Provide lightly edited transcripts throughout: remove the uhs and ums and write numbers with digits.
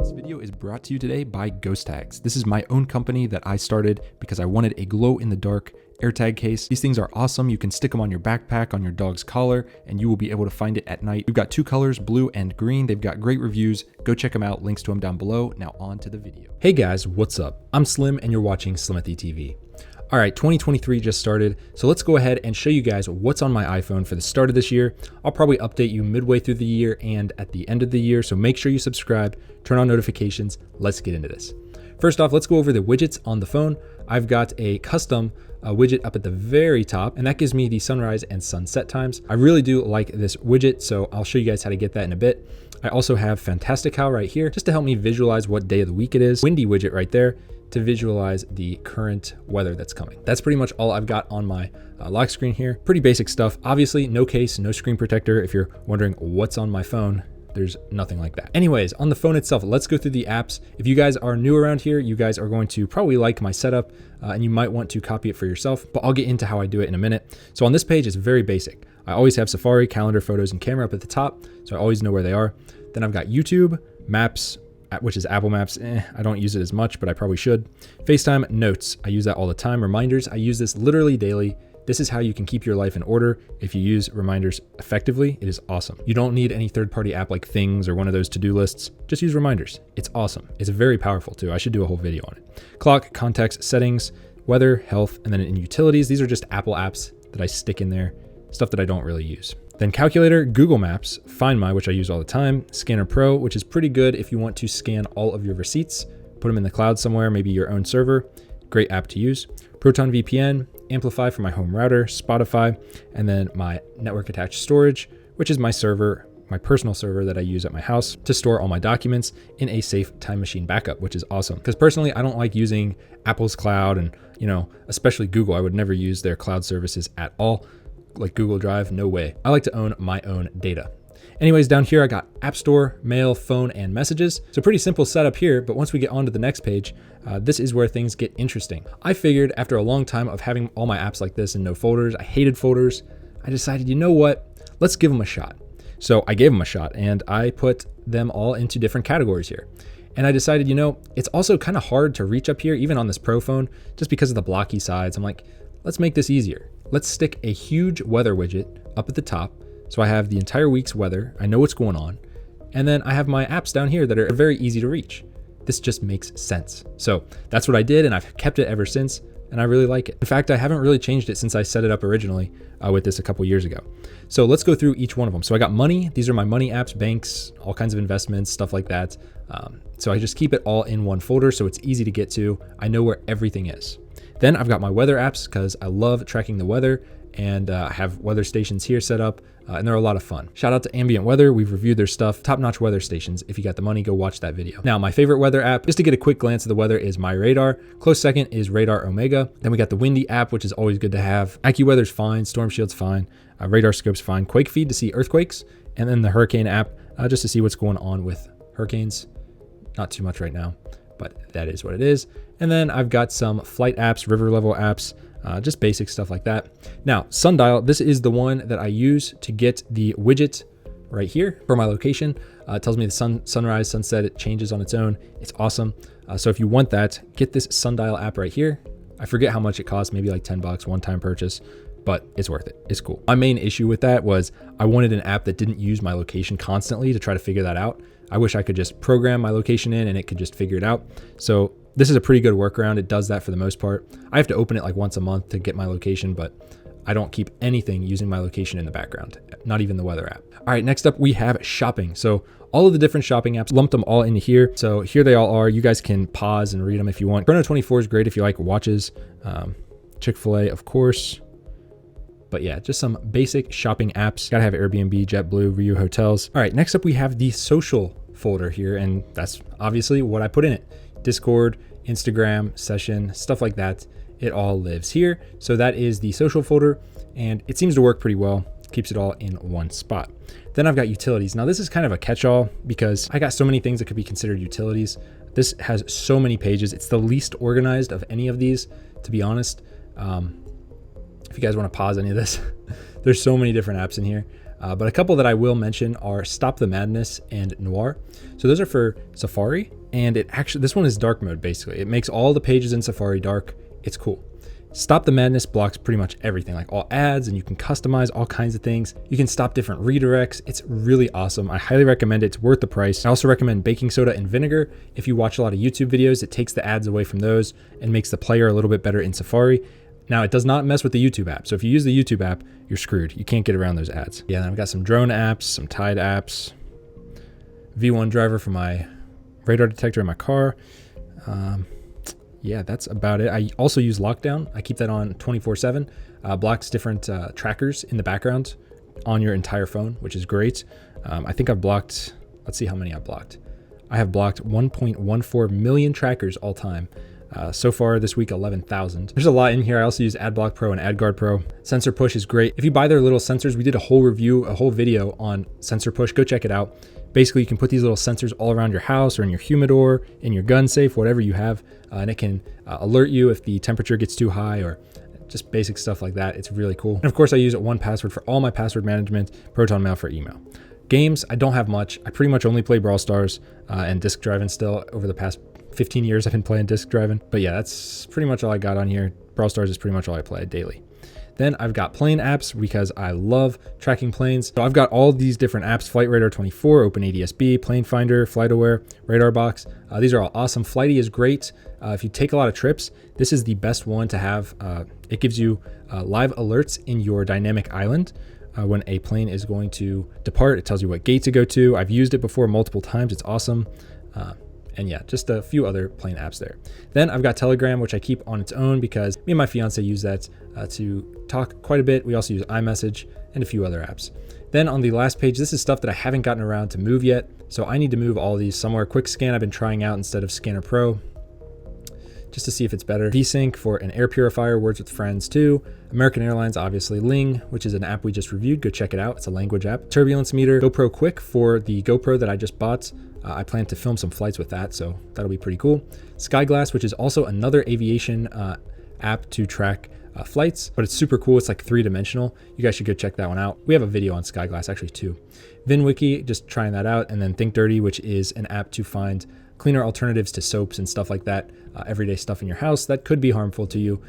This video is brought to you today by Ghost Tags. This is my own company that I started because I wanted a glow-in-the-dark AirTag case. These things are awesome. You can stick them on your backpack, on your dog's collar, and you will be able to find it at night. We've got two colors, blue and green. They've got great reviews. Go check them out. Links to them down below. Now on to the video. Hey guys, what's up? I'm Slim and you're watching Slimathy TV. All right, 2023 just started, so let's go ahead and show you guys what's on my iPhone for the start of this year. I'll probably update you midway through the year and at the end of the year, so make sure you subscribe, turn on notifications. Let's get into this. First off, let's go over the widgets on the phone. I've got a custom widget up at the very top, and that gives me the sunrise and sunset times. I really do like this widget, so I'll show you guys how to get that in a bit. I also have Fantastical right here, just to help me visualize what day of the week it is. Windy widget right there to visualize the current weather that's coming. That's pretty much all I've got on my lock screen here. Pretty basic stuff. Obviously, no case, no screen protector. If you're wondering what's on my phone, there's nothing like that. Anyways, on the phone itself, let's go through the apps. If you guys are new around here, you guys are going to probably like my setup and you might want to copy it for yourself, but I'll get into how I do it in a minute. So on this page, it's very basic. I always have Safari, calendar, photos, and camera up at the top, so I always know where they are. Then I've got YouTube, Maps, which is Apple Maps. I don't use it as much, but I probably should. FaceTime, Notes. I use that all the time. Reminders, I use this literally daily. This is how you can keep your life in order. If you use reminders effectively, it is awesome. You don't need any third-party app like Things or one of those to-do lists. Just use reminders. It's awesome. It's very powerful too. I should do a whole video on it. Clock, contacts, settings, weather, health, and then in utilities, these are just Apple apps that I stick in there, stuff that I don't really use. Then calculator, Google Maps, Find My, which I use all the time, Scanner Pro, which is pretty good if you want to scan all of your receipts, put them in the cloud somewhere, maybe your own server. Great app to use. Proton VPN, Amplify for my home router, Spotify, and then my network attached storage, which is my server, my personal server that I use at my house to store all my documents in a safe time machine backup, which is awesome. Because personally, I don't like using Apple's cloud and, especially Google. I would never use their cloud services at all. Like Google Drive, no way. I like to own my own data. Anyways, down here I got App Store, Mail, Phone, and Messages. So pretty simple setup here, but once we get onto the next page, this is where things get interesting. I figured after a long time of having all my apps like this in no folders, I hated folders, I decided, you know what, let's give them a shot. So I gave them a shot and I put them all into different categories here. And I decided, it's also kind of hard to reach up here, even on this Pro phone, just because of the blocky sides. I'm like, let's make this easier. Let's stick a huge weather widget up at the top. So I have the entire week's weather. I know what's going on. And then I have my apps down here that are very easy to reach. This just makes sense. So that's what I did, and I've kept it ever since, and I really like it. In fact, I haven't really changed it since I set it up originally with this a couple years ago. So let's go through each one of them. So I got money. These are my money apps, banks, all kinds of investments, stuff like that. So I just keep it all in one folder so it's easy to get to. I know where everything is. Then I've got my weather apps because I love tracking the weather, and I have weather stations here set up, and they're a lot of fun. Shout out to Ambient Weather. We've reviewed their stuff. Top-notch weather stations. If you got the money, go watch that video. Now, my favorite weather app, just to get a quick glance of the weather, is My Radar. Close second is Radar Omega. Then we got the Windy app, which is always good to have. AccuWeather's fine. Storm Shield's fine. Radar Scope's fine. Quake Feed to see earthquakes. And then the Hurricane app, just to see what's going on with hurricanes. Not too much right now, but that is what it is. And then I've got some flight apps, river level apps, just basic stuff like that. Now, Sundial, this is the one that I use to get the widget right here for my location. It tells me the sunrise, sunset, it changes on its own. It's awesome. So if you want that, get this Sundial app right here. I forget how much it costs, maybe like 10 bucks, one-time purchase, but it's worth it. It's cool. My main issue with that was I wanted an app that didn't use my location constantly to try to figure that out. I wish I could just program my location in and it could just figure it out. So this is a pretty good workaround. It does that for the most part. I have to open it like once a month to get my location, but I don't keep anything using my location in the background, not even the weather app. All right, next up we have shopping. So all of the different shopping apps, lumped them all into here. So here they all are. You guys can pause and read them if you want. Chrono24 is great if you like watches. Chick-fil-A, of course. But yeah, just some basic shopping apps. Gotta have Airbnb, JetBlue, Ryu Hotels. All right, next up we have the social folder here, and that's obviously what I put in it. Discord, Instagram, Session, stuff like that. It all lives here. So that is the social folder, and it seems to work pretty well. Keeps it all in one spot. Then I've got utilities. Now this is kind of a catch-all because I got so many things that could be considered utilities. This has so many pages. It's the least organized of any of these, to be honest. If you guys want to pause any of this, there's so many different apps in here. But a couple that I will mention are Stop the Madness and Noir. So those are for Safari, and this one is dark mode basically. It makes all the pages in Safari dark. It's cool. Stop the Madness blocks pretty much everything, like all ads, and you can customize all kinds of things. You can stop different redirects. It's really awesome. I highly recommend it. It's worth the price. I also recommend baking soda and vinegar. If you watch a lot of YouTube videos, it takes the ads away from those and makes the player a little bit better in Safari. Now, it does not mess with the YouTube app. So if you use the YouTube app, you're screwed. You can't get around those ads. Yeah, then I've got some drone apps, some Tide apps, V1 driver for my radar detector in my car. Yeah, that's about it. I also use Lockdown. I keep that on 24/7. Blocks different trackers in the background on your entire phone, which is great. I think I've blocked, let's see how many I've blocked. I have blocked 1.14 million trackers all time. So far this week, 11,000. There's a lot in here. I also use AdBlock Pro and AdGuard Pro. Sensor Push is great. If you buy their little sensors, we did a whole review, a whole video on Sensor Push. Go check it out. Basically, you can put these little sensors all around your house or in your humidor, in your gun safe, whatever you have, and it can alert you if the temperature gets too high or just basic stuff like that. It's really cool. And of course, I use 1Password for all my password management, Proton Mail for email. Games, I don't have much. I pretty much only play Brawl Stars and disc driving still. Over the past 15 years, I've been playing disc driving. But yeah, that's pretty much all I got on here. Brawl Stars is pretty much all I play daily. Then I've got plane apps because I love tracking planes. So I've got all these different apps: Flight Radar 24, OpenADSB, Plane Finder, FlightAware, Radar Box. These are all awesome. Flighty is great. If you take a lot of trips, this is the best one to have. It gives you live alerts in your dynamic island. When a plane is going to depart, it tells you what gate to go to. I've used it before multiple times. It's awesome. And yeah, just a few other plane apps there. Then I've got Telegram, which I keep on its own because me and my fiance use that to talk quite a bit. We also use iMessage and a few other apps. Then on the last page, this is stuff that I haven't gotten around to move yet. So I need to move all of these somewhere. Quick Scan I've been trying out instead of Scanner Pro, just to see if it's better. VSync for an air purifier, Words with Friends too. American Airlines, obviously. Ling, which is an app we just reviewed. Go check it out. It's a language app. Turbulence Meter. GoPro Quick for the GoPro that I just bought. I plan to film some flights with that, so that'll be pretty cool. Skyglass, which is also another aviation app to track flights, but it's super cool. It's like 3-dimensional. You guys should go check that one out. We have a video on Skyglass, actually, too. VinWiki, just trying that out. And then Think Dirty, which is an app to find cleaner alternatives to soaps and stuff like that. Everyday stuff in your house that could be harmful to you.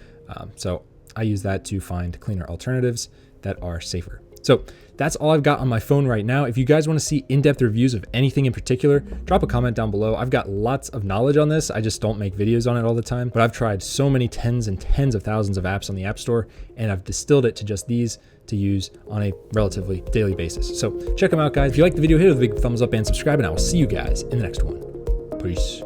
So I use that to find cleaner alternatives that are safer. So that's all I've got on my phone right now. If you guys want to see in-depth reviews of anything in particular, drop a comment down below. I've got lots of knowledge on this. I just don't make videos on it all the time, but I've tried so many tens and tens of thousands of apps on the App Store, and I've distilled it to just these to use on a relatively daily basis. So check them out, guys. If you like the video, hit it with a big thumbs up and subscribe, and I will see you guys in the next one. Peace.